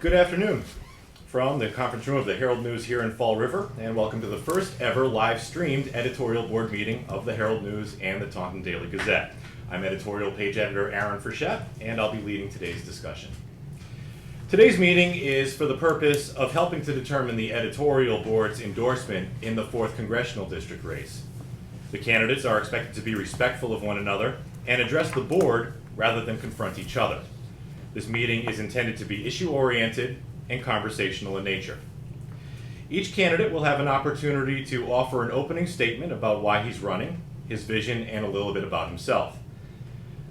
Good afternoon from the conference room of the Herald News here in Fall River, and welcome to the first ever live streamed editorial board meeting of the Herald News and the Taunton Daily Gazette. I'm editorial page editor Aaron Frechette, and I'll be leading today's discussion. Today's meeting is for the purpose of helping to determine the editorial board's endorsement in the 4th Congressional District race. The candidates are expected to be respectful of one another and address the board rather than confront each other. This meeting is intended to be issue-oriented and conversational in nature. Each candidate will have an opportunity to offer an opening statement about why he's running, his vision, and a little bit about himself.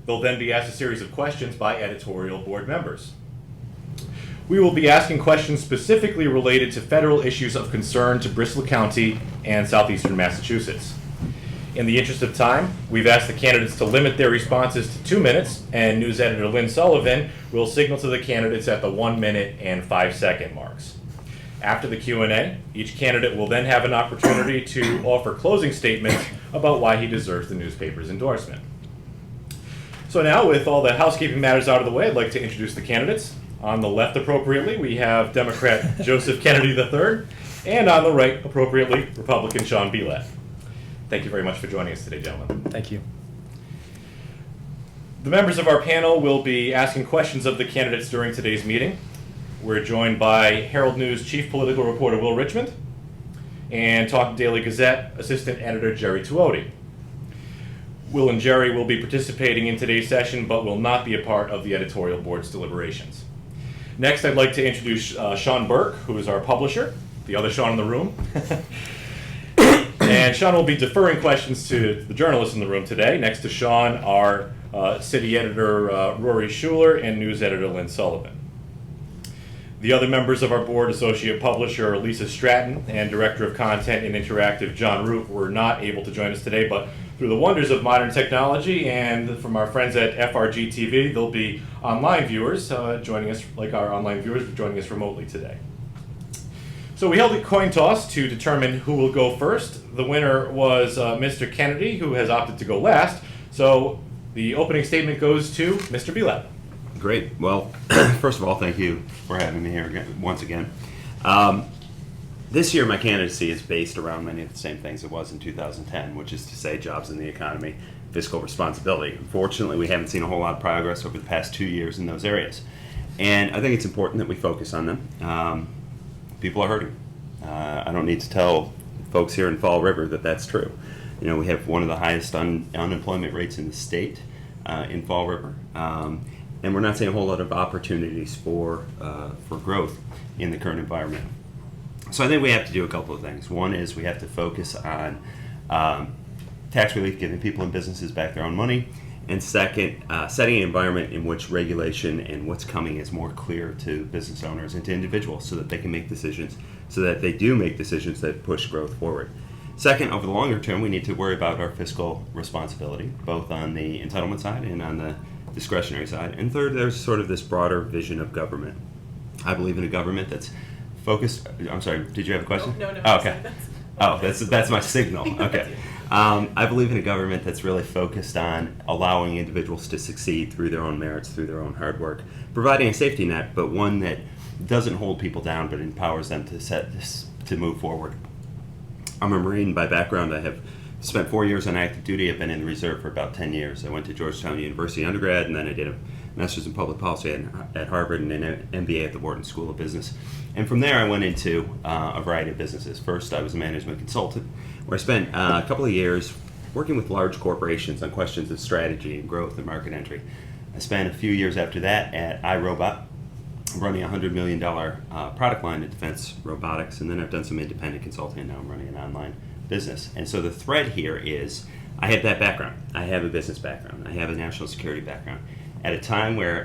They'll then be asked a series of questions by editorial board members. We will be asking questions specifically related to federal issues of concern to Bristol County and southeastern Massachusetts. In the interest of time, we've asked the candidates to limit their responses to 2 minutes, and news editor Lynn Sullivan will signal to the candidates at the 1 minute and 5 second marks. After the Q&A, each candidate will then have an opportunity to offer closing statements about why he deserves the newspaper's endorsement. So now, with all the housekeeping matters out of the way, I'd like to introduce the candidates. On the left, appropriately, we have Democrat Joseph Kennedy III, and on the right, appropriately, Republican Sean Bielat. Thank you very much for joining us today, gentlemen. Thank you. The members of our panel will be asking questions of the candidates during today's meeting. We're joined by Herald News Chief Political Reporter Will Richmond and Taunton Daily Gazette Assistant Editor Jerry Tuoti. Will and Jerry will be participating in today's session but will not be a part of the editorial board's deliberations. Next, I'd like to introduce Sean Burke, who is our publisher, the other Sean in the room. And Sean will be deferring questions to the journalists in the room today. Next to Sean are city editor Rory Schuler and news editor Lynn Sullivan. The other members of our board, associate publisher Lisa Stratton and director of content and interactive John Root, were not able to join us today, but through the wonders of modern technology and from our friends at FRG TV, they'll be online viewers joining us, like our online viewers, joining us remotely today. So we held a coin toss to determine who will go first. The winner was Mr. Kennedy, who has opted to go last. So the opening statement goes to Mr. Bielat. Great. Well, first of all, thank you for having me here again, once again. This year, my candidacy is based around many of the same things it was in 2010, which is to say jobs in the economy, fiscal responsibility. Unfortunately, we haven't seen a whole lot of progress over the past 2 years in those areas. And I think it's important that we focus on them. People are hurting. I don't need to tell folks here in Fall River that that's true. You know, we have one of the highest unemployment rates in the state in Fall River, and we're not seeing a whole lot of opportunities for growth in the current environment. So I think we have to do a couple of things. One is we have to focus on tax relief, giving people and businesses back their own money. And second, setting an environment in which regulation and what's coming is more clear to business owners and to individuals so that they can make decisions, so that they do make decisions that push growth forward. Second, over the longer term, we need to worry about our fiscal responsibility, both on the entitlement side and on the discretionary side. And third, there's sort of this broader vision of government. I believe in a government that's focused. I'm sorry, did you have a question? No. Oh, okay. Oh, that's my signal. Okay. I believe in a government that's really focused on allowing individuals to succeed through their own merits, through their own hard work, providing a safety net, but one that doesn't hold people down but empowers them to move forward. I'm a Marine by background. I have spent 4 years on active duty. I've been in the reserve for about 10 years. I went to Georgetown University undergrad, and then I did a master's in public policy at Harvard and an MBA at the Wharton School of Business. And from there, I went into a variety of businesses. First, I was a management consultant, where I spent a couple of years working with large corporations on questions of strategy and growth and market entry. I spent a few years after that at iRobot, running a $100 million product line in defense robotics, and then I've done some independent consulting, and now I'm running an online business. And so the thread here is I have that background. I have a business background. I have a national security background. At a time where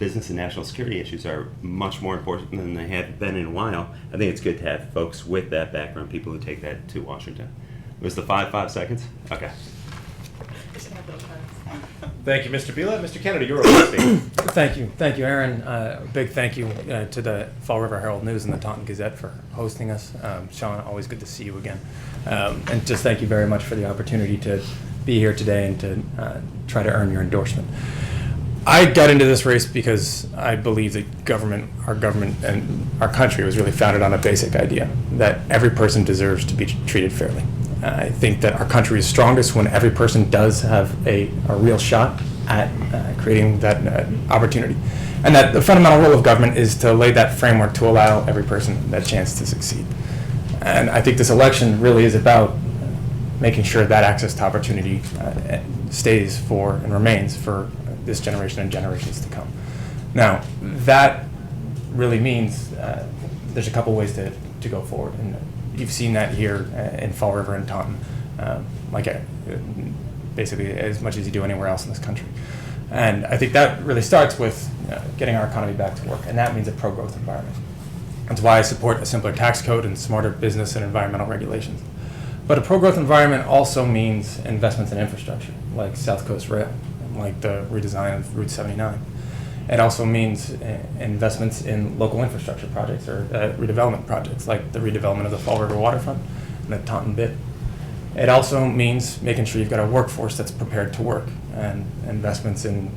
business and national security issues are much more important than they have been in a while, I think it's good to have folks with that background, people who take that to Washington. Was the 5 seconds? Okay. Thank you, Mr. Bielat. Mr. Kennedy, you're opening statement. Thank you, Aaron. Big thank you to the Fall River Herald News and the Taunton Gazette for hosting us. Sean, always good to see you again. And just thank you very much for the opportunity to be here today and to try to earn your endorsement. I got into this race because I believe that our government and our country was really founded on a basic idea that every person deserves to be treated fairly. I think that our country is strongest when every person does have a real shot at creating that opportunity. And that the fundamental role of government is to lay that framework to allow every person that chance to succeed. And I think this election really is about making sure that access to opportunity stays for and remains for this generation and generations to come. Now, that really means there's a couple ways to go forward. And you've seen that here in Fall River and Taunton, basically as much as you do anywhere else in this country. And I think that really starts with getting our economy back to work, and that means a pro-growth environment. That's why I support a simpler tax code and smarter business and environmental regulations. But a pro-growth environment also means investments in infrastructure, like South Coast Rail, like the redesign of Route 79. It also means investments in local infrastructure projects or redevelopment projects, like the redevelopment of the Fall River waterfront and the Taunton bit. It also means making sure you've got a workforce that's prepared to work, and investments in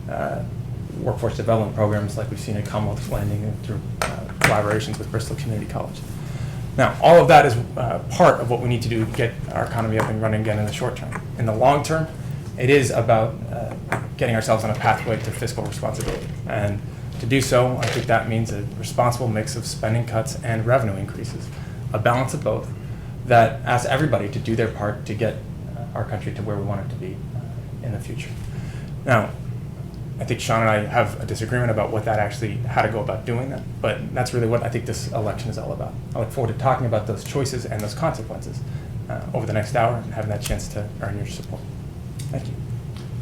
workforce development programs like we've seen at Commonwealth Landing and through collaborations with Bristol Community College. Now, all of that is part of what we need to do to get our economy up and running again in the short term. In the long term, it is about getting ourselves on a pathway to fiscal responsibility. And to do so, I think that means a responsible mix of spending cuts and revenue increases, a balance of both that asks everybody to do their part to get our country to where we want it to be in the future. Now, I think Sean and I have a disagreement about how to go about doing that, but that's really what I think this election is all about. I look forward to talking about those choices and those consequences over the next hour and having that chance to earn your support. Thank you.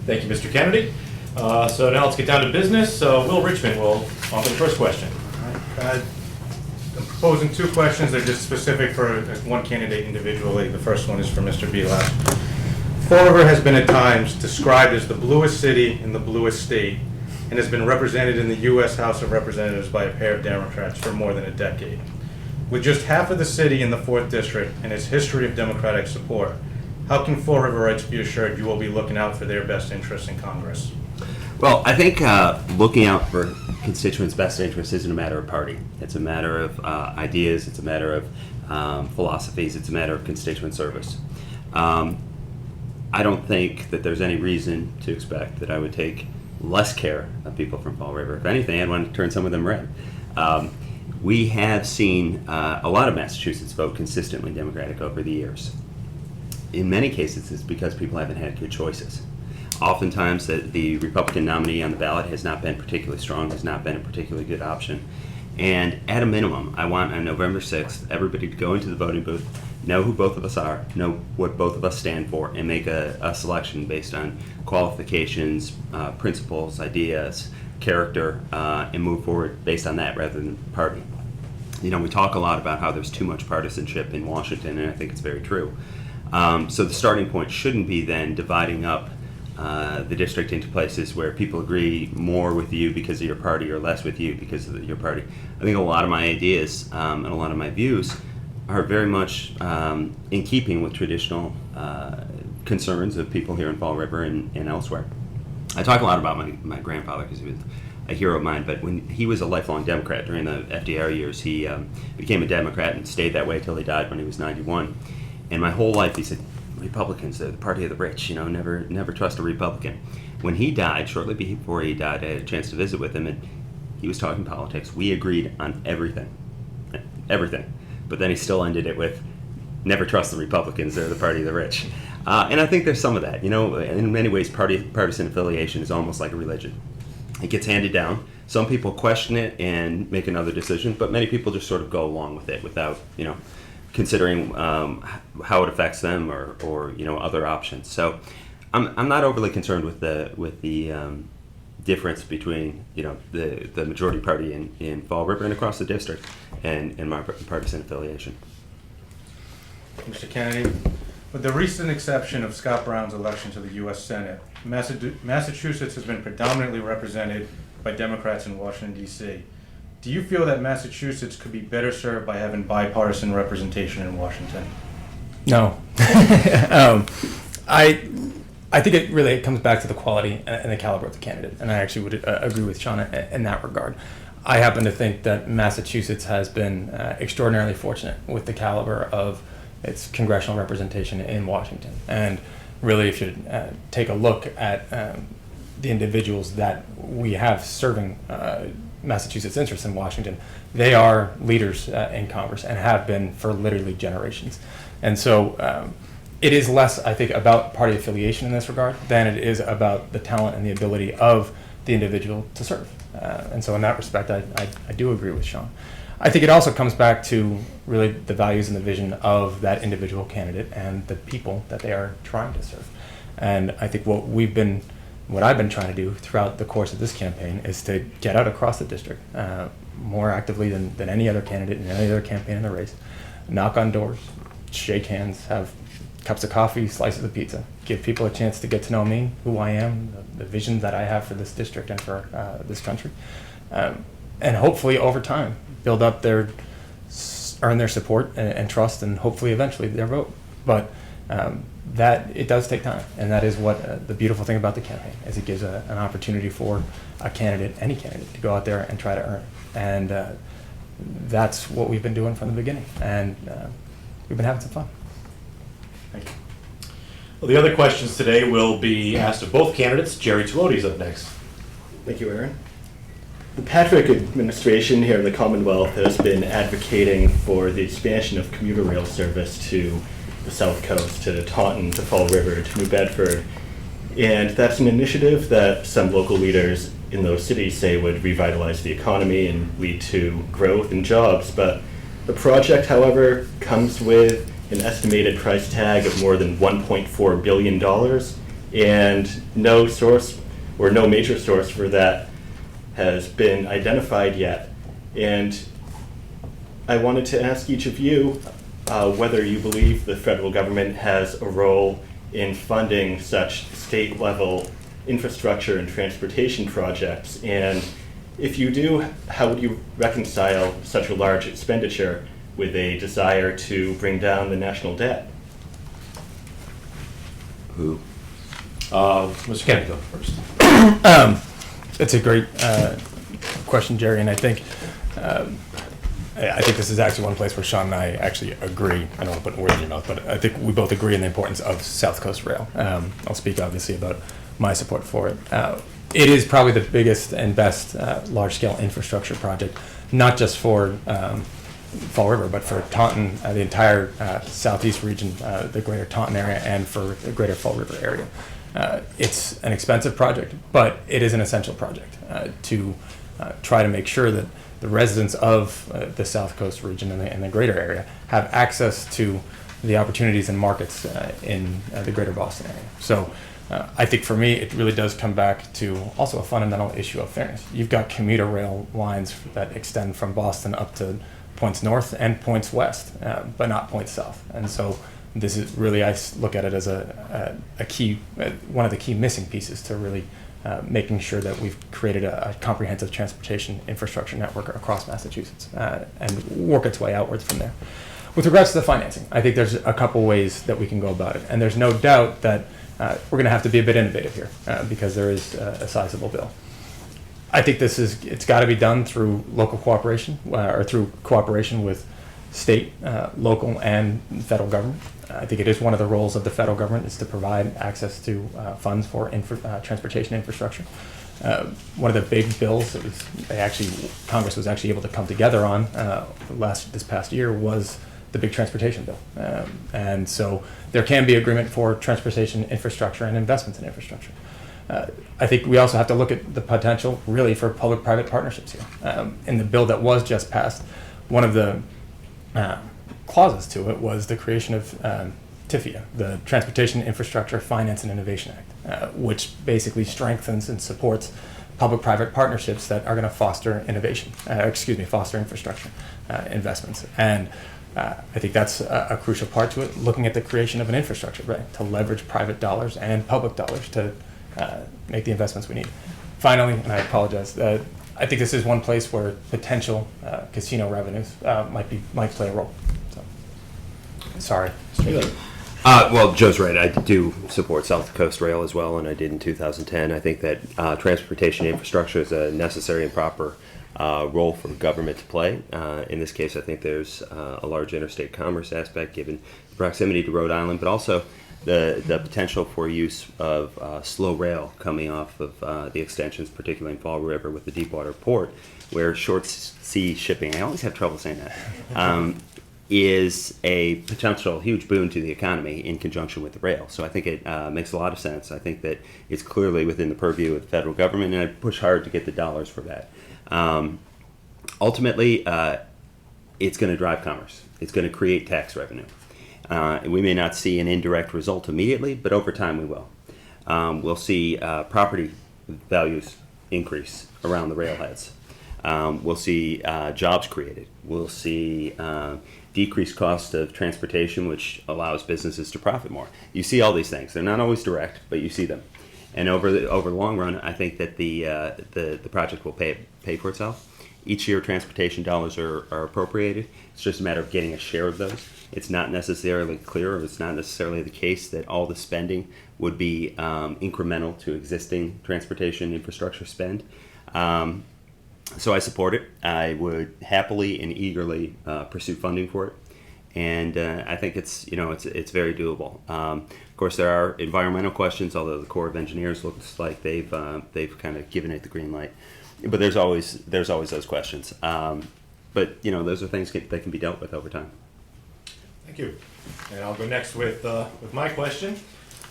Thank you, Mr. Kennedy. So now let's get down to business. Will Richmond will offer the first question. I'm proposing two questions. They're just specific for one candidate individually. The first one is for Mr. Bielat. Fall River has been at times described as the bluest city in the bluest state and has been represented in the U.S. House of Representatives by a pair of Democrats for more than a decade. With just half of the city in the 4th District and its history of Democratic support, how can Fall Riverites be assured you will be looking out for their best interests in Congress? Well, I think looking out for constituents' best interests isn't a matter of party. It's a matter of ideas. It's a matter of philosophies. It's a matter of constituent service. I don't think that there's any reason to expect that I would take less care of people from Fall River. If anything, I'd want to turn some of them red. We have seen a lot of Massachusetts vote consistently Democratic over the years. In many cases, it's because people haven't had good choices. Oftentimes, the Republican nominee on the ballot has not been particularly strong, has not been a particularly good option. And at a minimum, I want on November 6th, everybody to go into the voting booth, know who both of us are, know what both of us stand for, and make a selection based on qualifications, principles, ideas, character, and move forward based on that rather than party. You know, we talk a lot about how there's too much partisanship in Washington, and I think it's very true. So the starting point shouldn't be then dividing up the district into places where people agree more with you because of your party or less with you because of your party. I think a lot of my ideas and a lot of my views are very much in keeping with traditional concerns of people here in Fall River and elsewhere. I talk a lot about my grandfather because he was a hero of mine, but when he was a lifelong Democrat during the FDR years, he became a Democrat and stayed that way until he died when he was 91. And my whole life he said, Republicans, they're the party of the rich, you know, never trust a Republican. When he died, shortly before he died, I had a chance to visit with him, and he was talking politics. We agreed on everything. But then he still ended it with, never trust the Republicans, they're the party of the rich. And I think there's some of that. You know, in many ways, partisan affiliation is almost like a religion. It gets handed down. Some people question it and make another decision, but many people just sort of go along with it without, you know, considering how it affects them or you know, other options. So I'm not overly concerned with the difference between, you know, the majority party in Fall River and across the district and my partisan affiliation. Mr. Kennedy, with the recent exception of Scott Brown's election to the U.S. Senate, Massachusetts has been predominantly represented by Democrats in Washington, D.C. Do you feel that Massachusetts could be better served by having bipartisan representation in Washington? No. I think it comes back to the quality and the caliber of the candidate, and I actually would agree with Sean in that regard. I happen to think that Massachusetts has been extraordinarily fortunate with the caliber of its congressional representation in Washington. And really, if you take a look at the individuals that we have serving Massachusetts interests in Washington, they are leaders in Congress and have been for literally generations. And so it is less, I think, about party affiliation in this regard than it is about the talent and the ability of the individual to serve. And so in that respect, I do agree with Sean. I think it also comes back to really the values and the vision of that individual candidate and the people that they are trying to serve. And I think what I've been trying to do throughout the course of this campaign is to get out across the district more actively than any other candidate in any other campaign in the race, knock on doors, shake hands, have cups of coffee, slices of pizza, give people a chance to get to know me, who I am, the vision that I have for this district and for this country, and hopefully over time build up earn their support and trust, and hopefully eventually their vote. But that it does take time, and that is what the beautiful thing about the campaign is. It gives an opportunity for a candidate, any candidate, to go out there and try to earn it. And that's what we've been doing from the beginning, and we've been having some fun. Thank you. Well, the other questions today will be asked of both candidates. Jerry Tuoti's up next. Thank you, Aaron. The Patrick administration here in the Commonwealth has been advocating for the expansion of commuter rail service to the South Coast, to Taunton, to Fall River, to New Bedford. And that's an initiative that some local leaders in those cities say would revitalize the economy and lead to growth and jobs. But the project, however, comes with an estimated price tag of more than $1.4 billion, and no source or no major source for that has been identified yet. And I wanted to ask each of you whether you believe the federal government has a role in funding such state-level infrastructure and transportation projects, and if you do, how would you reconcile such a large expenditure with a desire to bring down the national debt? Who? Mr. Kennedy, go first. It's a great question, Jerry, and I think this is actually one place where Sean and I actually agree. I don't want to put words in your mouth, but I think we both agree on the importance of South Coast Rail. I'll speak obviously about my support for it. It is probably the biggest and best large-scale infrastructure project, not just for Fall River, but for Taunton, the entire southeast region, the greater Taunton area, and for the greater Fall River area. It's an expensive project, but it is an essential project to try to make sure that the residents of the South Coast region and the greater area have access to the opportunities and markets in the greater Boston area. So I think for me, it really does come back to also a fundamental issue of fairness. You've got commuter rail lines that extend from Boston up to points north and points west, but not points south. And so this is really, I look at it as a key, one of the key missing pieces to really making sure that we've created a comprehensive transportation infrastructure network across Massachusetts and work its way outwards from there. With regards to the financing, I think there's a couple ways that we can go about it. And there's no doubt that we're going to have to be a bit innovative here because there is a sizable bill. I think it's got to be done through local cooperation or through cooperation with state, local, and federal government. I think it is one of the roles of the federal government is to provide access to funds for transportation infrastructure. One of the big bills that Congress was actually able to come together on this past year was the big transportation bill. And so there can be agreement for transportation infrastructure and investments in infrastructure. I think we also have to look at the potential really for public-private partnerships here. In the bill that was just passed, one of the clauses to it was the creation of TIFIA, the Transportation Infrastructure Finance and Innovation Act, which basically strengthens and supports public-private partnerships that are going to foster foster infrastructure investments. And I think that's a crucial part to it, looking at the creation of an infrastructure, right, to leverage private dollars and public dollars to make the investments we need. Finally, and I apologize, I think this is one place where potential casino revenues might play a role. So, sorry. Well, Joe's right. I do support South Coast Rail as well, and I did in 2010. I think that transportation infrastructure is a necessary and proper role for government to play. In this case, I think there's a large interstate commerce aspect given the proximity to Rhode Island, but also the potential for use of slow rail coming off of the extensions, particularly in Fall River with the Deepwater Port, where short sea shipping, I always have trouble saying that, is a potential huge boon to the economy in conjunction with the rail. So I think it makes a lot of sense. I think that it's clearly within the purview of the federal government, and I push hard to get the dollars for that. Ultimately, it's going to drive commerce. It's going to create tax revenue. We may not see an indirect result immediately, but over time we will. We'll see property values increase around the railheads. We'll see jobs created. We'll see decreased cost of transportation, which allows businesses to profit more. You see all these things. They're not always direct, but you see them. And over the long run, I think that the project will pay for itself. Each year, transportation dollars are appropriated. It's just a matter of getting a share of those. It's not necessarily clear, or it's not necessarily the case that all the spending would be incremental to existing transportation infrastructure spend. So I support it. I would happily and eagerly pursue funding for it, and I think it's very doable. Of course, there are environmental questions, although the Corps of Engineers looks like they've kind of given it the green light. But there's always those questions. But those are things that can be dealt with over time. Thank you. And I'll go next with my question.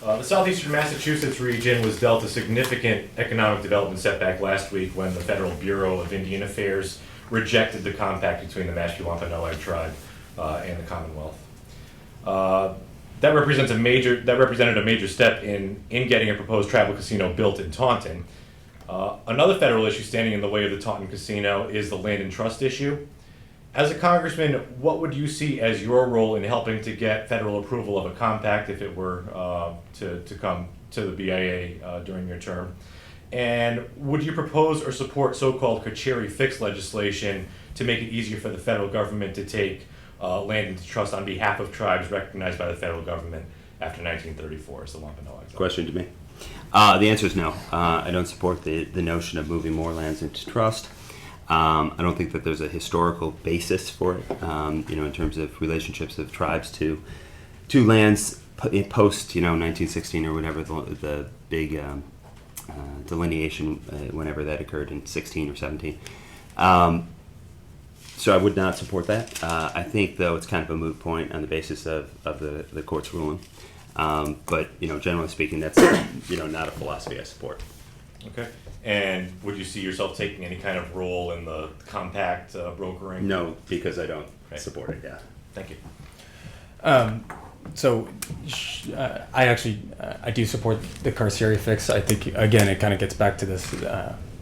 The southeastern Massachusetts region was dealt a significant economic development setback last week when the Federal Bureau of Indian Affairs rejected the compact between the Mashpee Wampanoag tribe and the Commonwealth. That represented a major step in getting a proposed tribal casino built in Taunton. Another federal issue standing in the way of the Taunton casino is the land and trust issue. As a congressman, what would you see as your role in helping to get federal approval of a compact if it were to come to the BIA during your term? And would you propose or support so-called Kacheri Fix legislation to make it easier for the federal government to take land into trust on behalf of tribes recognized by the federal government after 1934 as the Wampanoag? Question to me. The answer is no. I don't support the notion of moving more lands into trust. I don't think that there's a historical basis for it, in terms of relationships of tribes to lands post, 1916 or whatever the big delineation, whenever that occurred in 16 or 17. So I would not support that. I think, though, it's kind of a moot point on the basis of the court's ruling. But generally speaking, that's not a philosophy I support. Okay. And would you see yourself taking any kind of role in the compact brokering? No, because I don't support it. Yeah. Thank you. I do support the Kacheri Fix. I think again it kind of gets back to this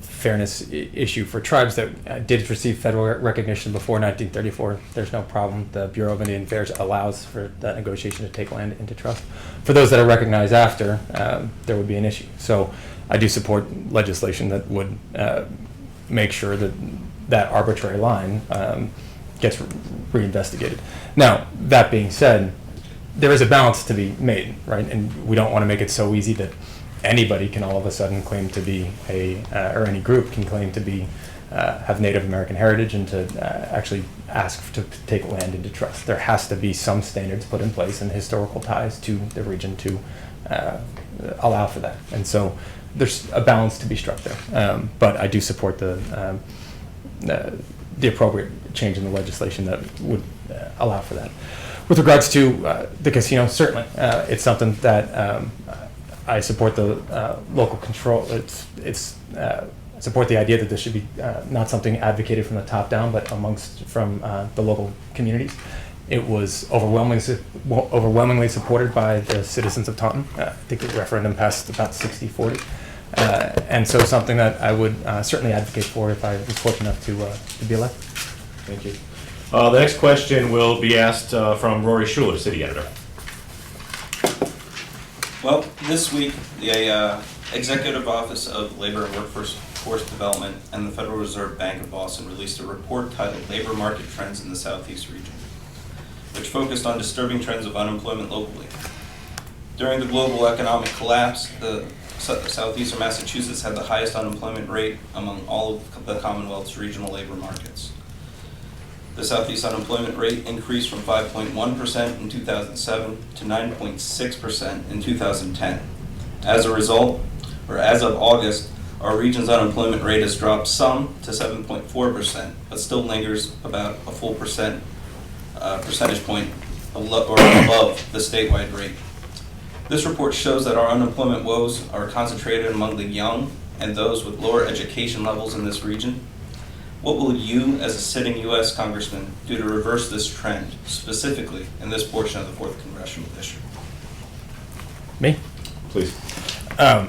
fairness issue for tribes that did receive federal recognition before 1934. There's no problem. The Bureau of Indian Affairs allows for that negotiation to take land into trust. For those that are recognized after, there would be an issue. So I do support legislation that would make sure that arbitrary line gets reinvestigated. Now, that being said, there is a balance to be made, right? And we don't want to make it so easy that anybody can all of a sudden claim to be or any group can claim to be have Native American heritage and to actually ask to take land into trust. There has to be some standards put in place and historical ties to the region to allow for that. And so there's a balance to be struck there. But I do support the appropriate change in the legislation that would allow for that. With regards to the casino, certainly it's something that I support the local control. I support the idea that this should be not something advocated from the top down, but from the local communities. It was overwhelmingly supported by the citizens of Taunton. I think the referendum passed about 60-40. And so something that I would certainly advocate for if I was fortunate enough to be elected. Thank you. The next question will be asked from Rory Schuler, City Editor. Well, this week, the Executive Office of Labor and Workforce Development and the Federal Reserve Bank of Boston released a report titled Labor Market Trends in the Southeast Region, which focused on disturbing trends of unemployment locally. During the global economic collapse, the Southeastern Massachusetts had the highest unemployment rate among all of the Commonwealth's regional labor markets. The Southeast unemployment rate increased from 5.1% in 2007 to 9.6% in 2010. As a result, or as of August, our region's unemployment rate has dropped some to 7.4%, but still lingers about a full percentage point above the statewide rate. This report shows that our unemployment woes are concentrated among the young and those with lower education levels in this region. What will you, as a sitting U.S. Congressman, do to reverse this trend, specifically in this portion of the 4th Congressional District? Me? Please. I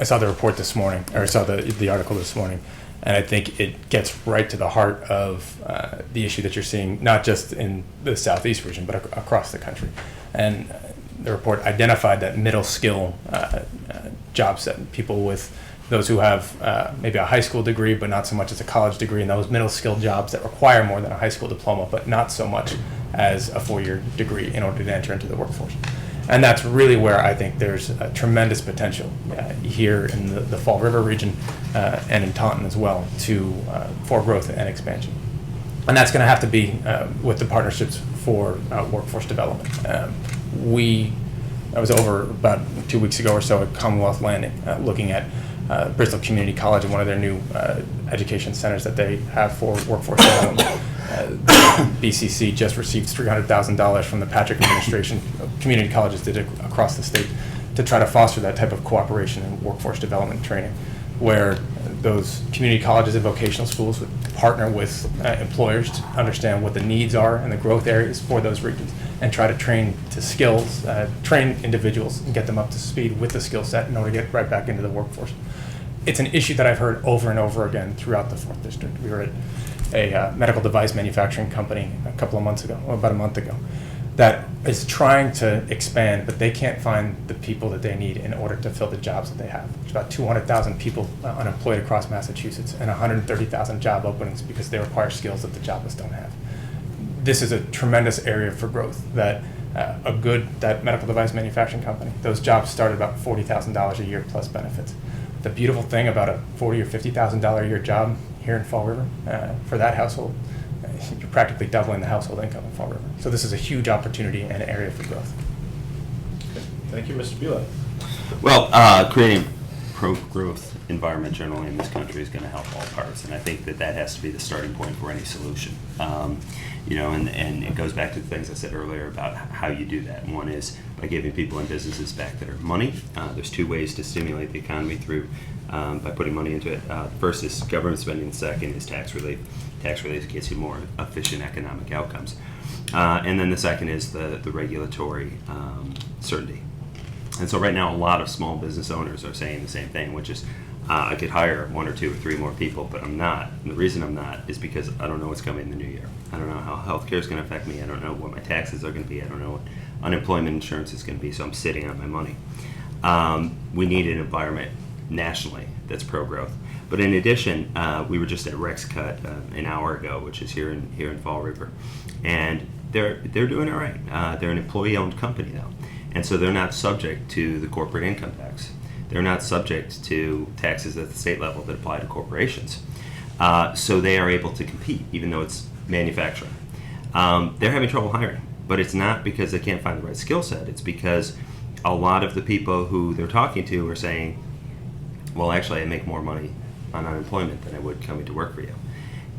saw the report this morning, or I saw the article this morning, and I think it gets right to the heart of the issue that you're seeing, not just in the Southeast region, but across the country. And the report identified that middle skill job set, people with those who have maybe a high school degree, but not so much as a college degree, and those middle skill jobs that require more than a high school diploma, but not so much as a 4-year degree in order to enter into the workforce. And that's really where I think there's a tremendous potential here in the Fall River region and in Taunton as well for growth and expansion. And that's going to have to be with the partnerships for workforce development. I was over about 2 weeks ago or so at Commonwealth Landing looking at Bristol Community College and one of their new education centers that they have for workforce development. BCC just received $300,000 from the Patrick administration. Community colleges did it across the state to try to foster that type of cooperation and workforce development training, where those community colleges and vocational schools would partner with employers to understand what the needs are and the growth areas for those regions, and try to train individuals and get them up to speed with the skill set in order to get right back into the workforce. It's an issue that I've heard over and over again throughout the 4th District. We were at a medical device manufacturing company about a month ago, that is trying to expand, but they can't find the people that they need in order to fill the jobs that they have. There's about 200,000 people unemployed across Massachusetts and 130,000 job openings because they require skills that the jobless don't have. This is a tremendous area for growth, that that medical device manufacturing company, those jobs start at about $40,000 a year plus benefits. The beautiful thing about a $40,000 or $50,000 a year job here in Fall River, for that household, you're practically doubling the household income in Fall River. So this is a huge opportunity and an area for growth. Okay. Thank you, Mr. Bielat. Well, creating pro-growth environment generally in this country is going to help all parts, and I think that has to be the starting point for any solution. And it goes back to the things I said earlier about how you do that. One is by giving people and businesses back their money. There's 2 ways to stimulate the economy through by putting money into it. First is government spending. The second is tax relief. Tax relief gets you more efficient economic outcomes. And then the second is the regulatory certainty. And so right now, a lot of small business owners are saying the same thing, which is, I could hire 1 or 2 or 3 more people, but I'm not. And the reason I'm not is because I don't know what's coming in the new year. I don't know how healthcare is going to affect me. I don't know what my taxes are going to be. I don't know what unemployment insurance is going to be, so I'm sitting on my money. We need an environment nationally that's pro-growth. But in addition, we were just at Rex Cut an hour ago, which is here in Fall River, and they're doing all right. They're an employee-owned company now, and so they're not subject to the corporate income tax. They're not subject to taxes at the state level that apply to corporations. So they are able to compete, even though it's manufacturing. They're having trouble hiring, but it's not because they can't find the right skill set. It's because a lot of the people who they're talking to are saying, well, actually, I make more money on unemployment than I would coming to work for you.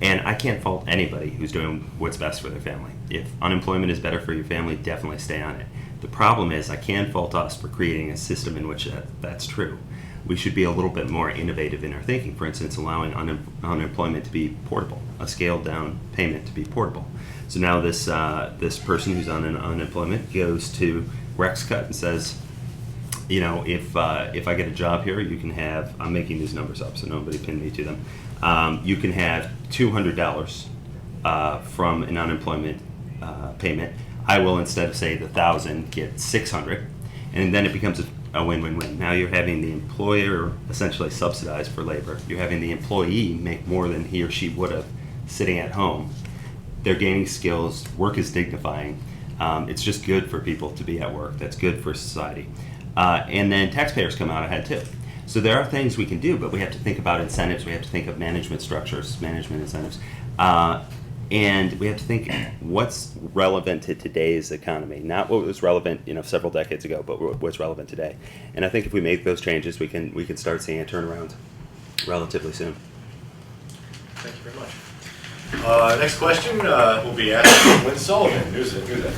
And I can't fault anybody who's doing what's best for their family. If unemployment is better for your family, definitely stay on it. The problem is I can fault us for creating a system in which that's true. We should be a little bit more innovative in our thinking. For instance, allowing unemployment to be portable, a scaled down payment to be portable. So now this person who's on unemployment goes to Rex Cut and says, if I get a job here, you can have, I'm making these numbers up so nobody pin me to them, you can have $200 from an unemployment payment. I will, instead of say the 1,000, get 600, and then it becomes a win-win-win. Now you're having the employer essentially subsidize for labor. You're having the employee make more than he or she would have sitting at home. They're gaining skills. Work is dignifying. It's just good for people to be at work. That's good for society. And then taxpayers come out ahead too. So there are things we can do, but we have to think about incentives. We have to think of management structures, management incentives. And we have to think what's relevant to today's economy, not what was relevant, several decades ago, but what's relevant today. And I think if we make those changes, we can start seeing a turnaround relatively soon. Thank you very much. Next question will be asked by Lynn Sullivan, news editor.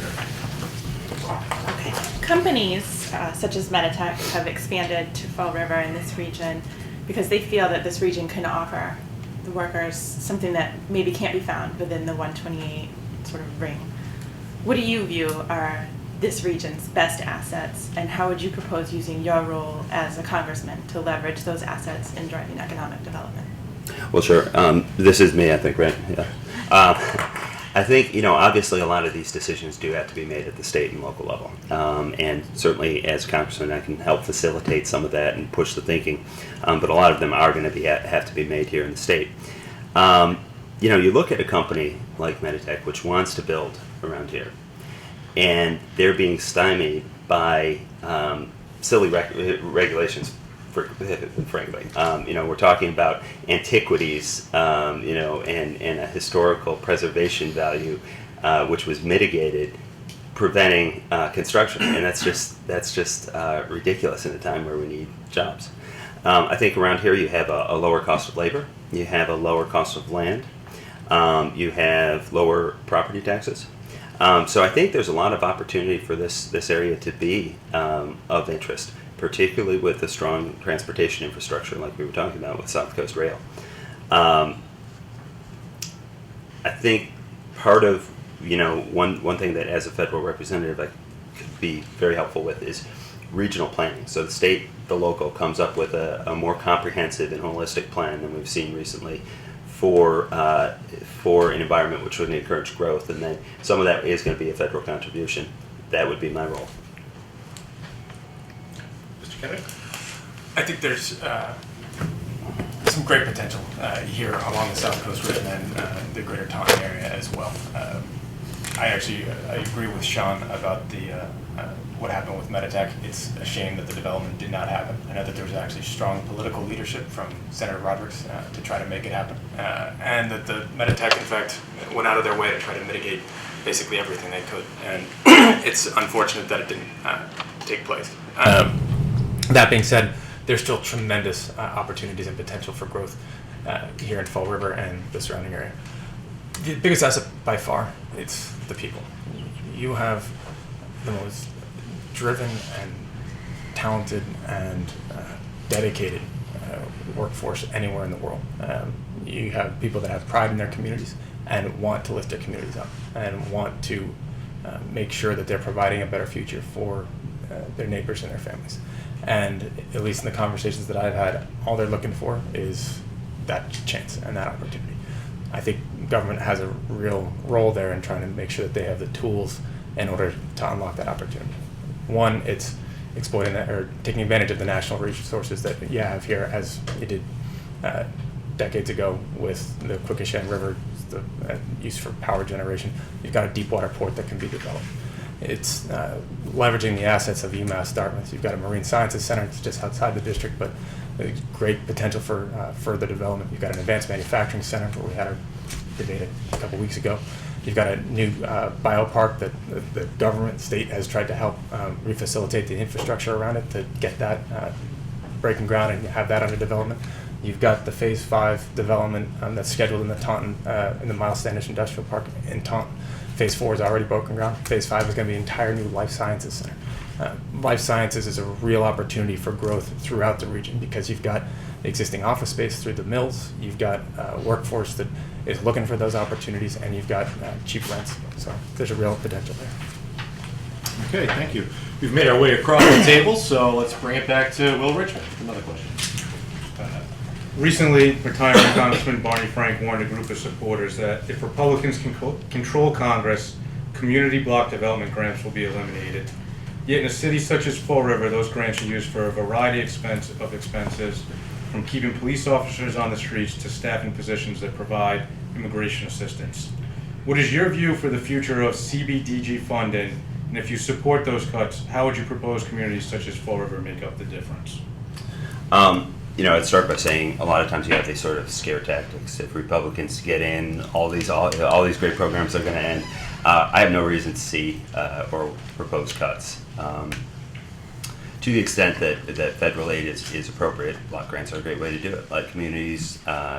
Companies such as Meditech have expanded to Fall River in this region because they feel that this region can offer the workers something that maybe can't be found within the 128 sort of ring. What do you view are this region's best assets, and how would you propose using your role as a congressman to leverage those assets in driving economic development? Well, sure. This is me, I think, right? Yeah. I think, obviously a lot of these decisions do have to be made at the state and local level. And certainly as congressman, I can help facilitate some of that and push the thinking. But a lot of them are going to have to be made here in the state. You look at a company like Meditech, which wants to build around here, and they're being stymied by silly regulations, frankly. We're talking about antiquities, and a historical preservation value, which was mitigated, preventing construction, and that's just ridiculous in a time where we need jobs. I think around here you have a lower cost of labor, you have a lower cost of land, you have lower property taxes. So I think there's a lot of opportunity for this area to be of interest, particularly with a strong transportation infrastructure like we were talking about with South Coast Rail. I think part of, one thing that as a federal representative I could be very helpful with is regional planning. So the state, the local, comes up with a more comprehensive and holistic plan than we've seen recently for an environment which would encourage growth, and then some of that is going to be a federal contribution. That would be my role. I think there's some great potential here along the South Coast Road and the greater Taunton area as well. I agree with Sean about what happened with Meditech. It's a shame that the development did not happen. I know that there was actually strong political leadership from Senator Rodericks to try to make it happen, and that the Meditech, in fact, went out of their way to try to mitigate basically everything they could. And it's unfortunate that it didn't take place. That being said, there's still tremendous opportunities and potential for growth here in Fall River and the surrounding area. The biggest asset by far, it's the people. You have the most driven and talented and dedicated workforce anywhere in the world. You have people that have pride in their communities and want to lift their communities up and want to make sure that they're providing a better future for their neighbors and their families. And at least in the conversations that I've had, all they're looking for is that chance and that opportunity. I think government has a real role there in trying to make sure that they have the tools in order to unlock that opportunity. One, it's exploiting that or taking advantage of the national resources that you have here, as you did decades ago with the Quikasham River, the use for power generation. You've got a deep water port that can be developed. It's leveraging the assets of UMass Dartmouth. You've got a marine sciences center that's just outside the district, but great potential for further development. You've got an advanced manufacturing center where we had our debate a couple weeks ago. You've got a new biopark that the government, state, has tried to help refacilitate the infrastructure around it to get that breaking ground and have that under development. You've got the Phase 5 development that's scheduled in the Taunton, in the Miles Standish Industrial Park in Taunton. Phase 4 is already broken ground. Phase 5 is going to be an entire new life sciences center. Life sciences is a real opportunity for growth throughout the region because you've got existing office space through the mills, you've got a workforce that is looking for those opportunities, and you've got cheap rents. So there's a real potential there. Okay, thank you. We've made our way across the table, so let's bring it back to Will Richmond. Another question. Recently, retiring Congressman Barney Frank warned a group of supporters that if Republicans control Congress, community block development grants will be eliminated. Yet in a city such as Fall River, those grants are used for a variety of expenses, from keeping police officers on the streets to staffing positions that provide immigration assistance. What is your view for the future of CBDG funding? And if you support those cuts, how would you propose communities such as Fall River make up the difference? I'd start by saying a lot of times you have these sort of scare tactics. If Republicans get in, all these great programs are going to end. I have no reason to see or propose cuts. To the extent that federal aid is appropriate, block grants are a great way to do it. Let communities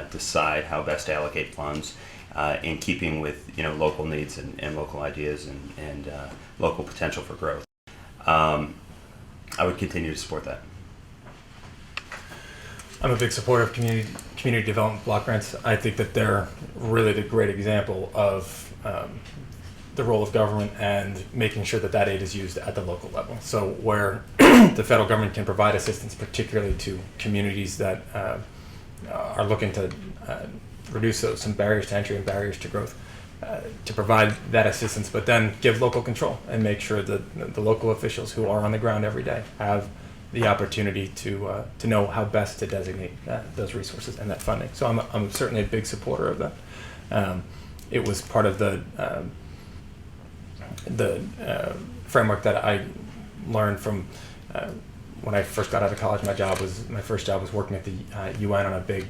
decide how best to allocate funds in keeping with local needs and local ideas and local potential for growth. I would continue to support that. I'm a big supporter of community development block grants. I think that they're really the great example of the role of government and making sure that that aid is used at the local level. So where the federal government can provide assistance, particularly to communities that are looking to reduce some barriers to entry and barriers to growth, to provide that assistance, but then give local control and make sure that the local officials who are on the ground every day have the opportunity to know how best to designate those resources and that funding. So I'm certainly a big supporter of that. It was part of the framework that I learned from when I first got out of college. My first job was working at the UN on a big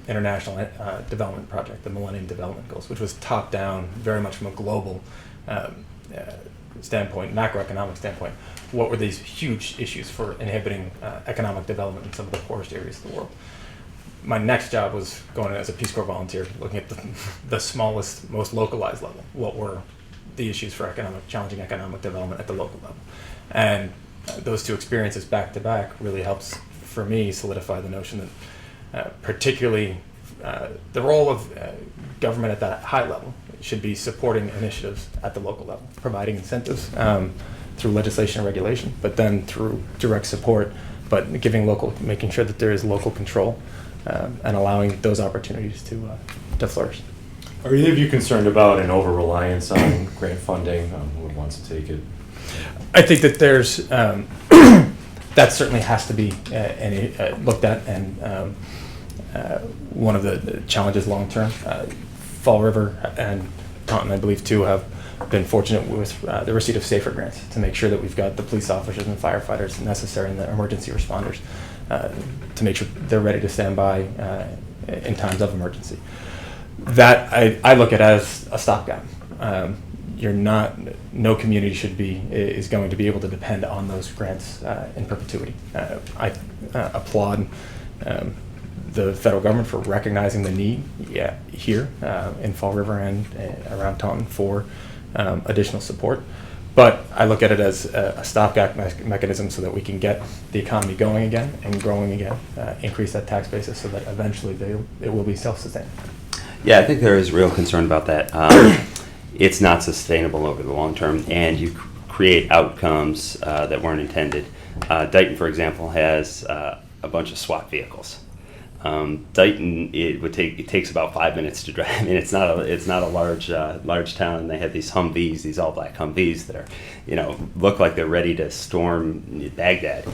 international development project, the Millennium Development Goals, which was top down, very much from a global standpoint, macroeconomic standpoint. What were these huge issues for inhibiting economic development in some of the poorest areas of the world? My next job was going as a Peace Corps volunteer, looking at the smallest, most localized level. What were the issues for challenging economic development at the local level? And those two experiences back to back really helps for me solidify the notion that particularly the role of government at that high level should be supporting initiatives at the local level, providing incentives through legislation and regulation, but then through direct support, but making sure that there is local control and allowing those opportunities to flourish. Are either of you concerned about an over-reliance on grant funding? Who wants to take it? I think that there's that certainly has to be looked at, and one of the challenges long term. Fall River and Taunton, I believe, too, have been fortunate with the receipt of SAFER grants to make sure that we've got the police officers and firefighters necessary and the emergency responders to make sure they're ready to stand by in times of emergency. That I look at as a stopgap. No community is going to be able to depend on those grants in perpetuity. I applaud the federal government for recognizing the need here in Fall River and around Taunton for additional support. But I look at it as a stopgap mechanism so that we can get the economy going again and growing again, increase that tax basis so that eventually it will be self-sustaining. Yeah, I think there is real concern about that. It's not sustainable over the long term, and you create outcomes that weren't intended. Dighton, for example, has a bunch of SWAT vehicles. Dighton, it takes about 5 minutes to drive. I mean, it's not a large town, and they have these Humvees, these all black Humvees that are, look like they're ready to storm Baghdad.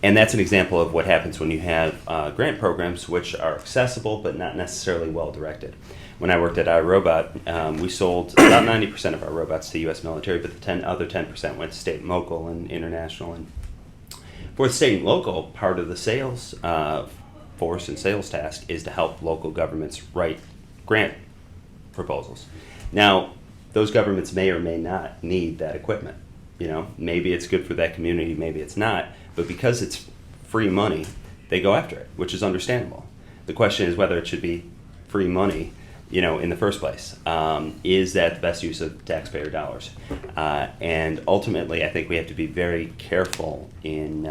And that's an example of what happens when you have grant programs which are accessible but not necessarily well directed. When I worked at iRobot, we sold about 90% of our robots to U.S. military, but the other 10% went to state and local and international. And for the state and local, part of the sales force and sales task is to help local governments write grant proposals. Now, those governments may or may not need that equipment. Maybe it's good for that community, maybe it's not. But because it's free money, they go after it, which is understandable. The question is whether it should be free money, in the first place. Is that the best use of taxpayer dollars? And ultimately, I think we have to be very careful in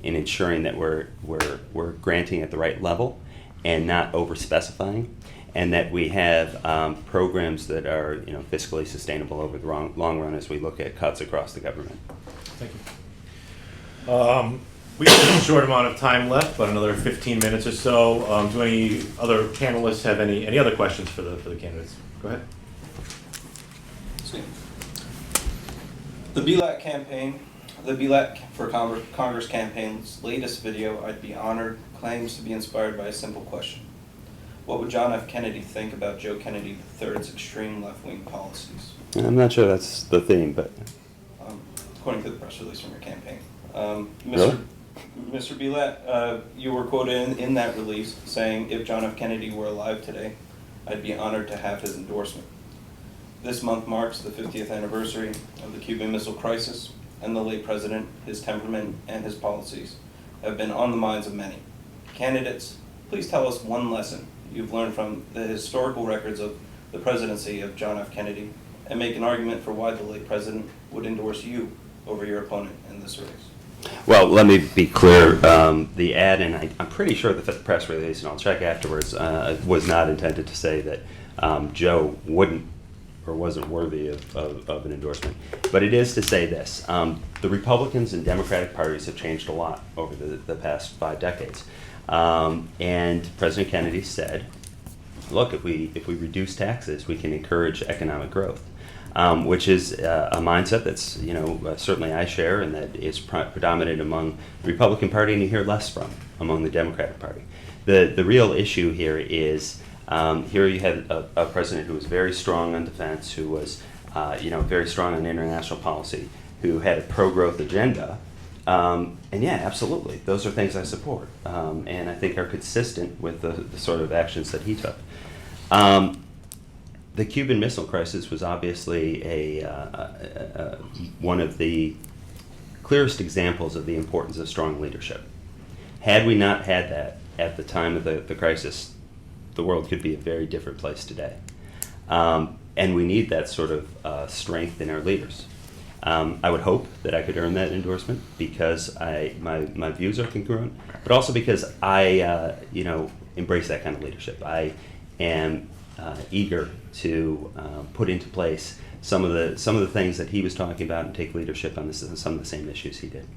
ensuring that we're granting at the right level and not over-specifying, and that we have programs that are fiscally sustainable over the long run as we look at cuts across the government. Thank you. We have a short amount of time left, but another 15 minutes or so. Do any other panelists have any other questions for the candidates? Go ahead. The Bielat campaign, the Bielat for Congress campaign's latest video, I'd be honored, claims to be inspired by a simple question. What would John F. Kennedy think about Joe Kennedy III's extreme left-wing policies? I'm not sure that's the theme, but According to the press release from your campaign. Really? Mr. Bielat, you were quoted in that release saying, "If John F. Kennedy were alive today, I'd be honored to have his endorsement." This month marks the 50th anniversary of the Cuban Missile Crisis, and the late president, his temperament, and his policies have been on the minds of many. Candidates, please tell us one lesson you've learned from the historical records of the presidency of John F. Kennedy, and make an argument for why the late president would endorse you over your opponent in this race. well, let me be clear. The ad, and I'm pretty sure the press release, and I'll check afterwards, was not intended to say that Joe wouldn't or wasn't worthy of an endorsement. But it is to say this. The Republicans and Democratic parties have changed a lot over the past 5 decades. And President Kennedy said, look, if we reduce taxes, we can encourage economic growth. Which is a mindset that's, certainly I share, and that is predominant among the Republican Party, and you hear less from among the Democratic Party. The real issue here is, here you had a president who was very strong on defense, who was, very strong on international policy, who had a pro-growth agenda, and yeah, absolutely, those are things I support, and I think are consistent with the sort of actions that he took. The Cuban Missile Crisis was obviously one of the clearest examples of the importance of strong leadership. Had we not had that at the time of the crisis, the world could be a very different place today. And we need that sort of strength in our leaders. I would hope that I could earn that endorsement because my views are congruent, but also because I embrace that kind of leadership. I am eager to put into place some of the things that he was talking about and take leadership on some of the same issues he did.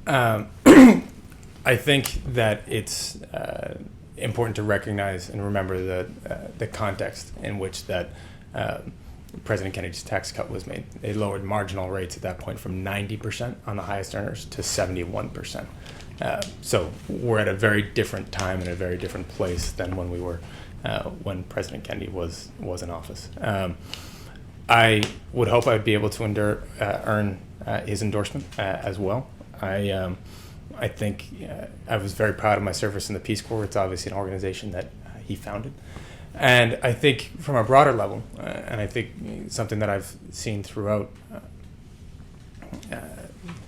I think that it's important to recognize and remember the context in which that President Kennedy's tax cut was made. They lowered marginal rates at that point from 90% on the highest earners to 71%. So we're at a very different time and a very different place than when we were when President Kennedy was in office. I would hope I would be able to earn his endorsement as well. I think I was very proud of my service in the Peace Corps. It's obviously an organization that he founded. And I think from a broader level, and I think something that I've seen throughout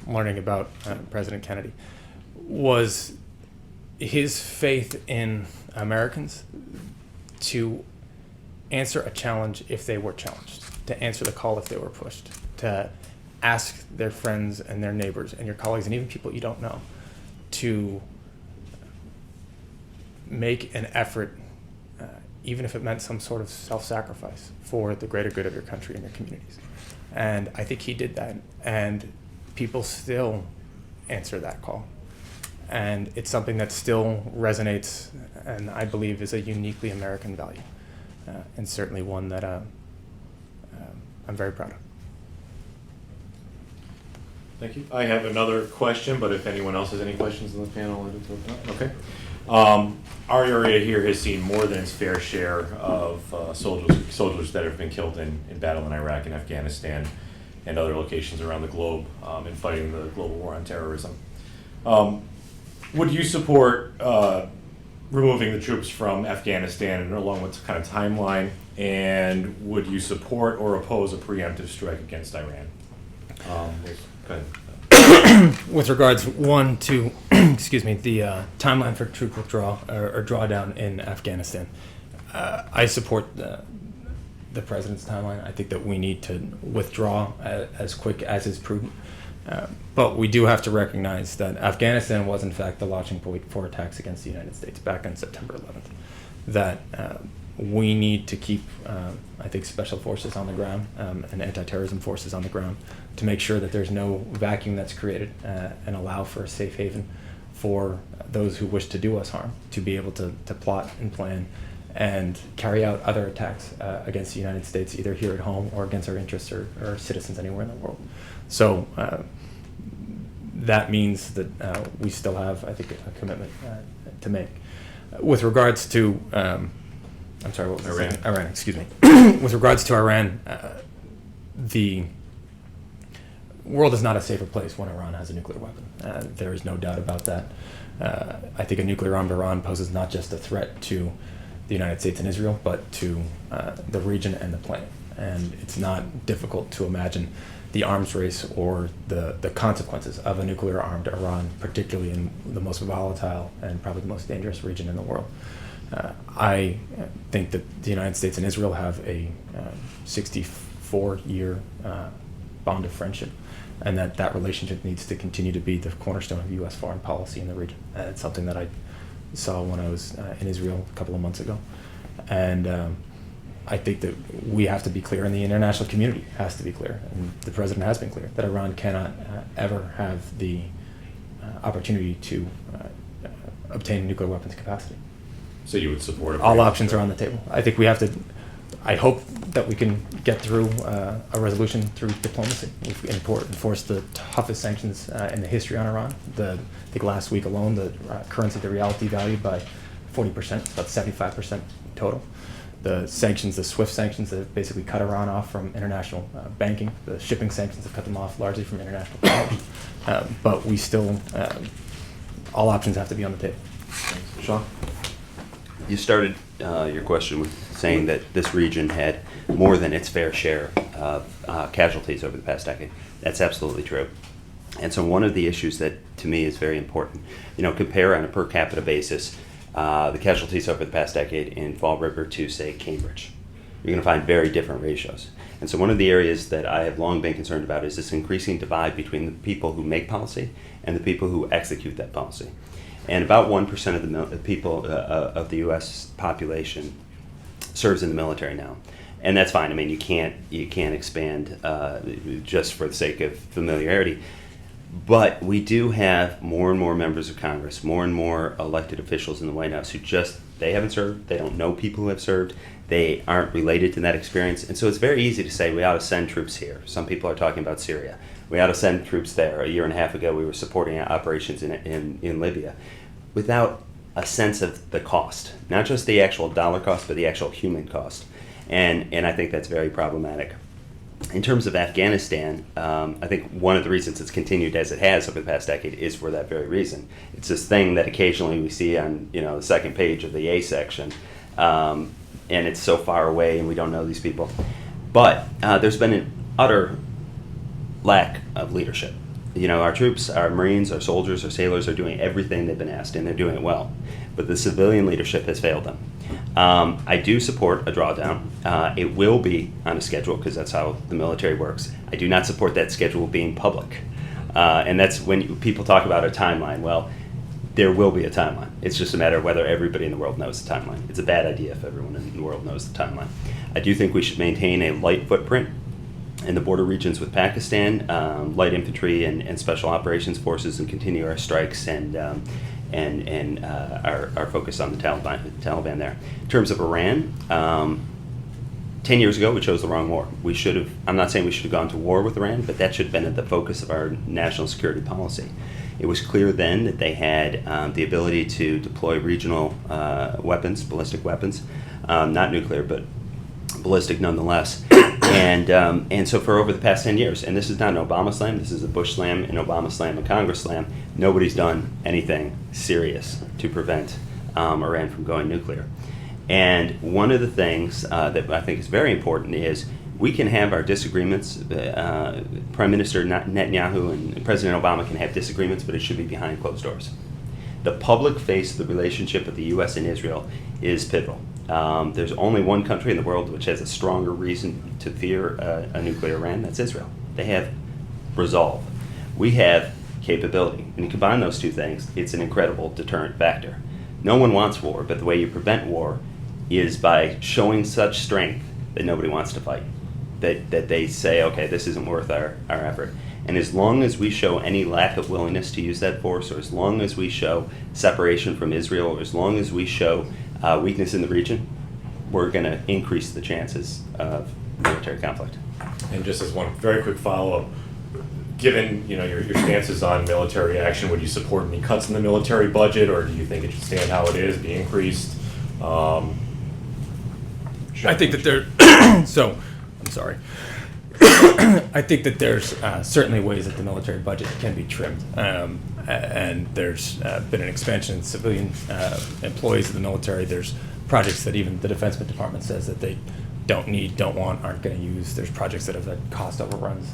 learning about President Kennedy, was his faith in Americans to answer a challenge if they were challenged, to answer the call if they were pushed, to ask their friends and their neighbors and your colleagues and even people you don't know to make an effort, even if it meant some sort of self-sacrifice for the greater good of your country and your communities. And I think he did that, and people still answer that call. And it's something that still resonates and I believe is a uniquely American value, and certainly one that I'm very proud of. Thank you. I have another question, but if anyone else has any questions in the panel, I'll just open up. Okay. Our area here has seen more than its fair share of soldiers that have been killed in battle in Iraq and Afghanistan and other locations around the globe in fighting the global war on terrorism. Would you support removing the troops from Afghanistan, and along with kind of timeline? And would you support or oppose a preemptive strike against Iran? Go ahead. With regards, one, to the timeline for troop withdrawal or drawdown in Afghanistan, I support the president's timeline. I think that we need to withdraw as quick as is prudent. But we do have to recognize that Afghanistan was, in fact, the launching point for attacks against the United States back on September 11th. That we need to keep, I think, special forces on the ground and anti-terrorism forces on the ground to make sure that there's no vacuum that's created and allow for a safe haven for those who wish to do us harm to be able to plot and plan and carry out other attacks against the United States, either here at home or against our interests or citizens anywhere in the world. So that means that we still have, I think, a commitment to to make. With regards to, I'm sorry, what was Iran. it? Iran, excuse me. With regards to Iran, the world is not a safer place when Iran has a nuclear weapon. There is no doubt about that. I think a nuclear-armed Iran poses not just a threat to the United States and Israel, but to the region and the planet. And it's not difficult to imagine the arms race or the consequences of a nuclear-armed Iran, particularly in the most volatile and probably the most dangerous region in the world. I think that the United States and Israel have a 64-year bond of friendship, and that relationship needs to continue to be the cornerstone of U.S. foreign policy in the region. It's something that I saw when I was in Israel a couple of months ago. And I think that we have to be clear, and the international community has to be clear, and the president has been clear, that Iran cannot ever have the opportunity to obtain nuclear weapons capacity. So you would support it? All options are on the table. I think we have to, I hope that we can get through a resolution through diplomacy. We've enforced the toughest sanctions in the history on Iran. I think last week alone, the currency to real devalued by 40%, about 75% total. The sanctions, the SWIFT sanctions that have basically cut Iran off from international banking. The shipping sanctions have cut them off largely from international commerce. But we still, all options have to be on the table. Sean? You started your question with saying that this region had more than its fair share of casualties over the past decade. That's absolutely true. And so one of the issues that to me is very important, compare on a per capita basis the casualties over the past decade in Fall River to, say, Cambridge. You're going to find very different ratios. And so one of the areas that I have long been concerned about is this increasing divide between the people who make policy and the people who execute that policy. And about 1% of the people of the U.S. population serves in the military now. And that's fine. I mean, you can't expand just for the sake of familiarity. But we do have more and more members of Congress, more and more elected officials in the White House who they haven't served, they don't know people who have served, they aren't related to that experience. And so it's very easy to say we ought to send troops here. Some people are talking about Syria. We ought to send troops there. A year and a half ago, we were supporting operations in Libya without a sense of the cost, not just the actual dollar cost, but the actual human cost. And I think that's very problematic. In terms of Afghanistan, I think one of the reasons it's continued as it has over the past decade is for that very reason. It's this thing that occasionally we see on the second page of the A section, and it's so far away and we don't know these people. But there's been an utter lack of leadership. Our troops, our Marines, our soldiers, our sailors are doing everything they've been asked, and they're doing it well. But the civilian leadership has failed them. I do support a drawdown. It will be on a schedule because that's how the military works. I do not support that schedule being public. And that's when people talk about a timeline. Well, there will be a timeline. It's just a matter of whether everybody in the world knows the timeline. It's a bad idea if everyone in the world knows the timeline. I do think we should maintain a light footprint in the border regions with Pakistan, light infantry and special operations forces, and continue our strikes and our focus on the Taliban there. In terms of Iran, 10 years ago we chose the wrong war. I'm not saying we should have gone to war with Iran, but that should have been at the focus of our national security policy. It was clear then that they had the ability to deploy regional weapons, ballistic weapons, not nuclear, but ballistic nonetheless. And so for over the past 10 years, and this is not an Obama slam, this is a Bush slam, an Obama slam, a Congress slam, nobody's done anything serious to prevent Iran from going nuclear. And one of the things that I think is very important is we can have our disagreements. Prime Minister Netanyahu and President Obama can have disagreements, but it should be behind closed doors. The public face of the relationship of the U.S. and Israel is pivotal. There's only one country in the world which has a stronger reason to fear a nuclear Iran. That's Israel. They have resolve. We have capability. When you combine those two things, it's an incredible deterrent factor. No one wants war, but the way you prevent war is by showing such strength that nobody wants to fight. That they say, okay, this isn't worth our effort. And as long as we show any lack of willingness to use that force, or as long as we show separation from Israel, or as long as we show weakness in the region, we're going to increase the chances of military conflict. And just as one very quick follow-up, given your stances on military action, would you support any cuts in the military budget, or do you think it should stand how it is, be increased? I think that there. So, I'm sorry. I think that there's certainly ways that the military budget can be trimmed, and there's been an expansion in civilian employees of the military. There's projects that even the Defense Department says that they don't need, don't want, aren't going to use. There's projects that have had cost overruns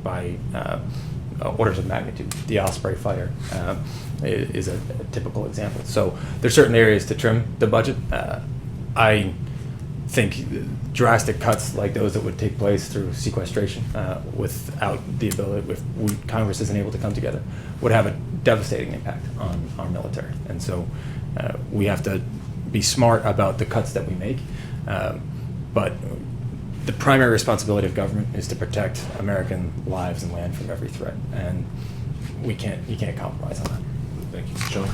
by orders of magnitude. The Osprey fighter is a typical example. So there's certain areas to trim the budget. I think drastic cuts like those that would take place through sequestration without the ability, if Congress isn't able to come together, would have a devastating impact on our military. And so we have to be smart about the cuts that we make. But the primary responsibility of government is to protect American lives and land from every threat, and you can't compromise on that. Thank you, John.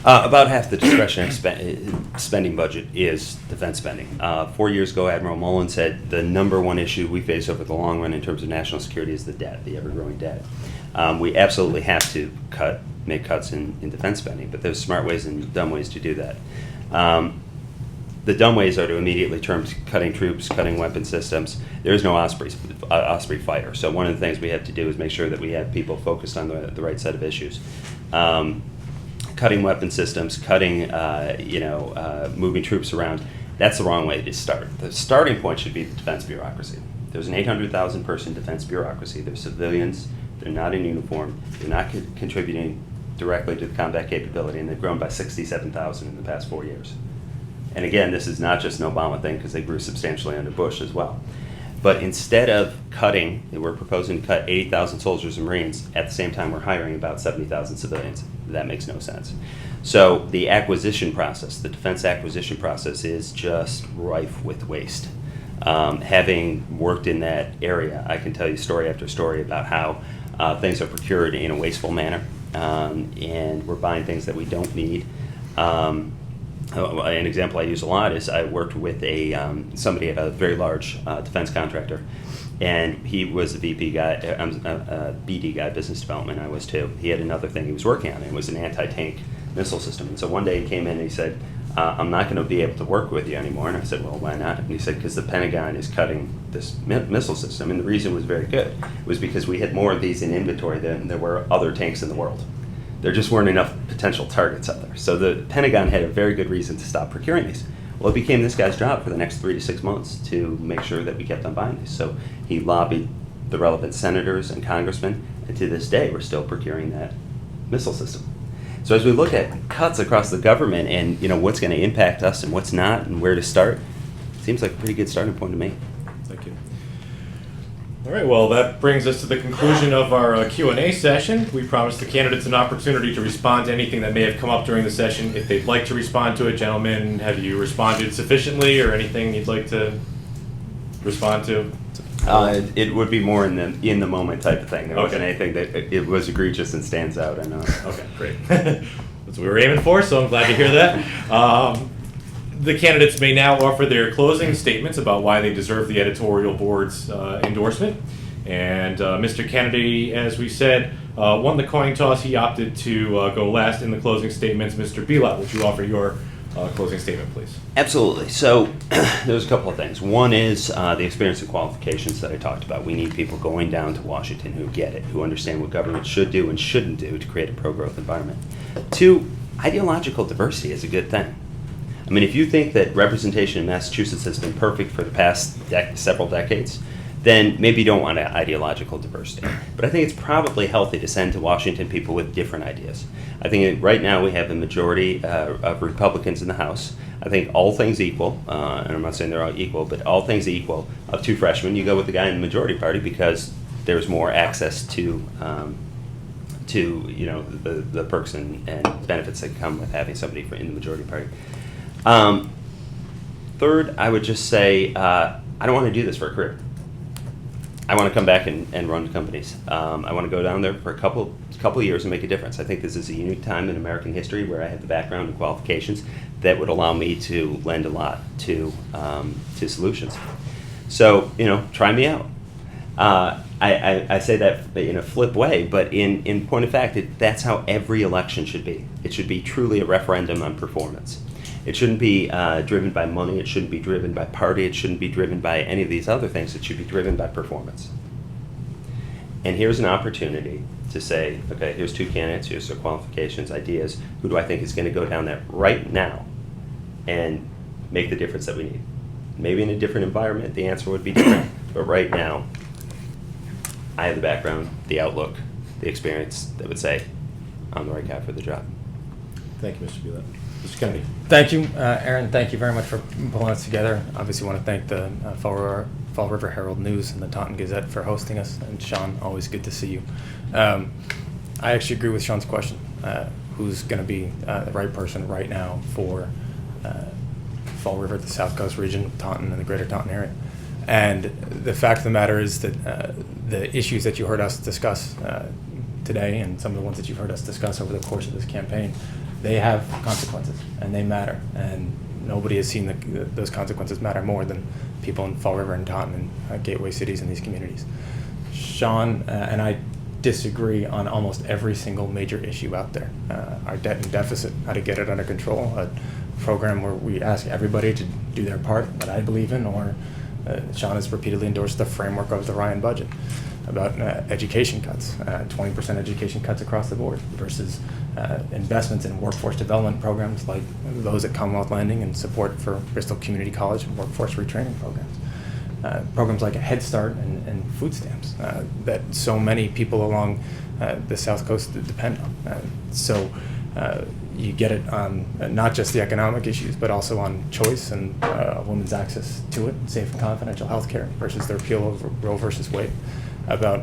About half the discretionary spending budget is defense spending. 4 years ago, Admiral Mullen said the number one issue we face over the long run in terms of national security is the debt, the ever-growing debt. We absolutely have to make cuts in defense spending, but there's smart ways and dumb ways to do that. The dumb ways are to immediately turn to cutting troops, cutting weapon systems. There is no Osprey fighter. So one of the things we have to do is make sure that we have people focused on the right set of issues. Cutting weapon systems, moving troops around, that's the wrong way to start. The starting point should be the defense bureaucracy. There's an 800,000 person defense bureaucracy. They're civilians. They're not in uniform. They're not contributing directly to the combat capability, and they've grown by 67,000 in the past 4 years. And again, this is not just an Obama thing, because they grew substantially under Bush as well. But instead of cutting, we're proposing to cut 80,000 soldiers and Marines. At the same time, we're hiring about 70,000 civilians. That makes no sense. So the acquisition process, the defense acquisition process, is just rife with waste. Having worked in that area, I can tell you story after story about how things are procured in a wasteful manner, and we're buying things that we don't need. An example I use a lot is I worked with somebody at a very large defense contractor, and he was a VP guy, BD guy, business development. I was too. He had another thing he was working on, and it was an anti-tank missile system. And so one day he came in and he said, I'm not going to be able to work with you anymore. And I said, well, why not? And he said, because the Pentagon is cutting this missile system. And the reason was very good. It was because we had more of these in inventory than there were other tanks in the world. There just weren't enough potential targets out there. So the Pentagon had a very good reason to stop procuring these. Well, it became this guy's job for the next 3 to 6 months to make sure that we kept on buying these. So he lobbied the relevant senators and congressmen, and to this day, we're still procuring that missile system. So as we look at cuts across the government and what's going to impact us and what's not and where to start, it seems like a pretty good starting point to me. Thank you. All right, well, that brings us to the conclusion of our Q&A session. We promised the candidates an opportunity to respond to anything that may have come up during the session. If they'd like to respond to it, gentlemen, have you responded sufficiently, or anything you'd like to respond to? It would be more in the moment type of thing. There wasn't Okay. anything that it was egregious and stands out. I know. Okay, great. That's what we were aiming for, so I'm glad to hear that. The candidates may now offer their closing statements about why they deserve the editorial board's endorsement. And Mr. Kennedy, as we said, won the coin toss. He opted to go last in the closing statements. Mr. Bielat, would you offer your closing statement, please? Absolutely. So there's a couple of things. One is the experience and qualifications that I talked about. We need people going down to Washington who get it, who understand what government should do and shouldn't do to create a pro-growth environment. Two, ideological diversity is a good thing. I mean, if you think that representation in Massachusetts has been perfect for the past several decades, then maybe you don't want ideological diversity. But I think it's probably healthy to send to Washington people with different ideas. I think right now we have a majority of Republicans in the House. I think all things equal, and I'm not saying they're all equal, but all things equal, of 2 freshmen, you go with the guy in the majority party because there's more access to the perks and benefits that come with having somebody in the majority party. Third, I would just say I don't want to do this for a career. I want to come back and run companies. I want to go down there for a couple of years and make a difference. I think this is a unique time in American history where I have the background and qualifications that would allow me to lend a lot to solutions. So, try me out. I say that in a flip way, but in point of fact, that's how every election should be. It should be truly a referendum on performance. It shouldn't be driven by money. It shouldn't be driven by party. It shouldn't be driven by any of these other things. It should be driven by performance. And here's an opportunity to say, okay, here's two candidates, here's their qualifications, ideas. Who do I think is going to go down there right now and make the difference that we need? Maybe in a different environment, the answer would be different. But right now, I have the background, the outlook, the experience that would say, I'm the right guy for the job. Thank you, Mr. Bielat. Mr. Kennedy. Thank you, Aaron. Thank you very much for pulling us together. Obviously, want to thank the Fall River Herald News and the Taunton Gazette for hosting us. And Sean, always good to see you. I actually agree with Sean's question. Who's going to be the right person right now for Fall River, the South Coast region, Taunton, and the greater Taunton area? And the fact of the matter is that the issues that you heard us discuss today, and some of the ones that you've heard us discuss over the course of this campaign, they have consequences, and they matter. And nobody has seen those consequences matter more than people in Fall River and Taunton and gateway cities in these communities. Sean and I disagree on almost every single major issue out there. Our debt and deficit, how to get it under control, a program where we ask everybody to do their part that I believe in, or Sean has repeatedly endorsed the framework of the Ryan budget about education cuts, 20% education cuts across the board versus investments in workforce development programs like those at Commonwealth Landing and support for Bristol Community College and workforce retraining programs. Programs like a Head Start and food stamps that so many people along the South Coast depend on. So you get it on not just the economic issues, but also on choice and a woman's access to it, safe and confidential health care versus the repeal of Roe versus Wade, about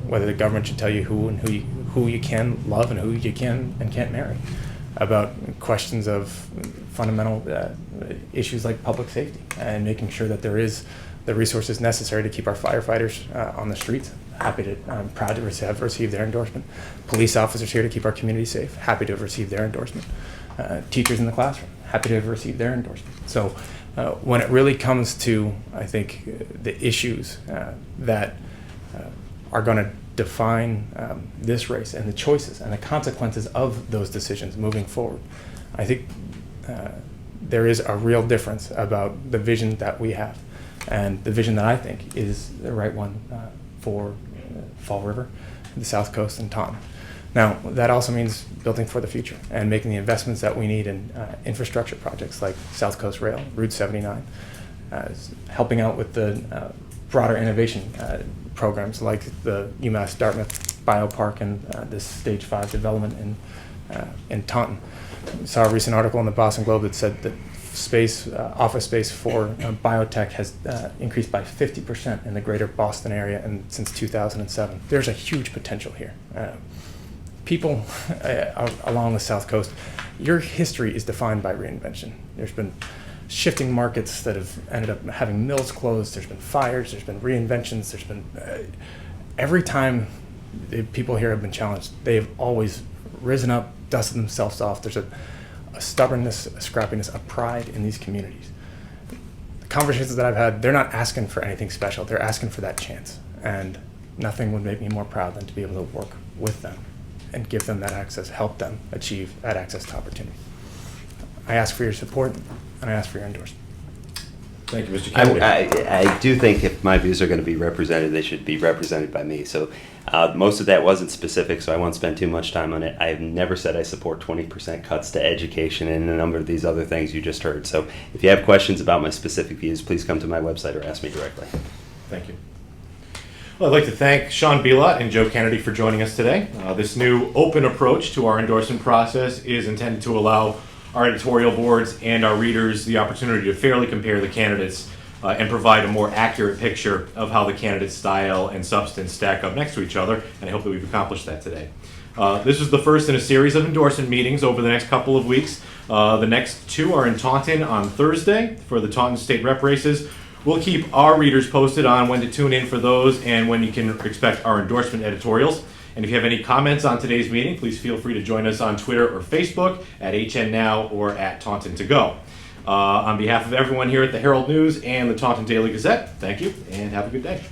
whether the government should tell you who you can love and who you can and can't marry, about questions of fundamental issues like public safety and making sure that there is the resources necessary to keep our firefighters on the streets. I'm proud to have received their endorsement. Police officers here to keep our community safe, happy to have received their endorsement. Teachers in the classroom, happy to have received their endorsement. So when it really comes to, I think, the issues that are going to define this race and the choices and the consequences of those decisions moving forward, I think there is a real difference about the vision that we have. And the vision that I think is the right one for Fall River, the South Coast, and Taunton. Now, that also means building for the future and making the investments that we need in infrastructure projects like South Coast Rail, Route 79, helping out with the broader innovation programs like the UMass Dartmouth Biopark and this Stage 5 development in Taunton. We saw a recent article in the Boston Globe that said that office space for biotech has increased by 50% in the greater Boston area and since 2007. There's a huge potential here. People along the South Coast, your history is defined by reinvention. There's been shifting markets that have ended up having mills closed. There's been fires. There's been reinventions. There's been every time the people here have been challenged, they've always risen up, dusted themselves off. There's a stubbornness, a scrappiness, a pride in these communities. The conversations that I've had, they're not asking for anything special. They're asking for that chance. And nothing would make me more proud than to be able to work with them and give them that access, help them achieve that access to opportunity. I ask for your support, and I ask for your endorsement. Thank you, Mr. Kennedy. I do think if my views are going to be represented, they should be represented by me. So most of that wasn't specific, so I won't spend too much time on it. I have never said I support 20% cuts to education and a number of these other things you just heard. So if you have questions about my specific views, please come to my website or ask me directly. Thank you. Well, I'd like to thank Sean Bielat and Joe Kennedy for joining us today. This new open approach to our endorsement process is intended to allow our editorial boards and our readers the opportunity to fairly compare the candidates and provide a more accurate picture of how the candidates' style and substance stack up next to each other, and I hope that we've accomplished that today. This is the first in a series of endorsement meetings over the next couple of weeks. The next two are in Taunton on Thursday for the Taunton State Rep races. We'll keep our readers posted on when to tune in for those and when you can expect our endorsement editorials. And if you have any comments on today's meeting, please feel free to join us on Twitter or Facebook at HNNow or at Taunton to Go. On behalf of everyone here at the Herald News and the Taunton Daily Gazette, thank you and have a good day.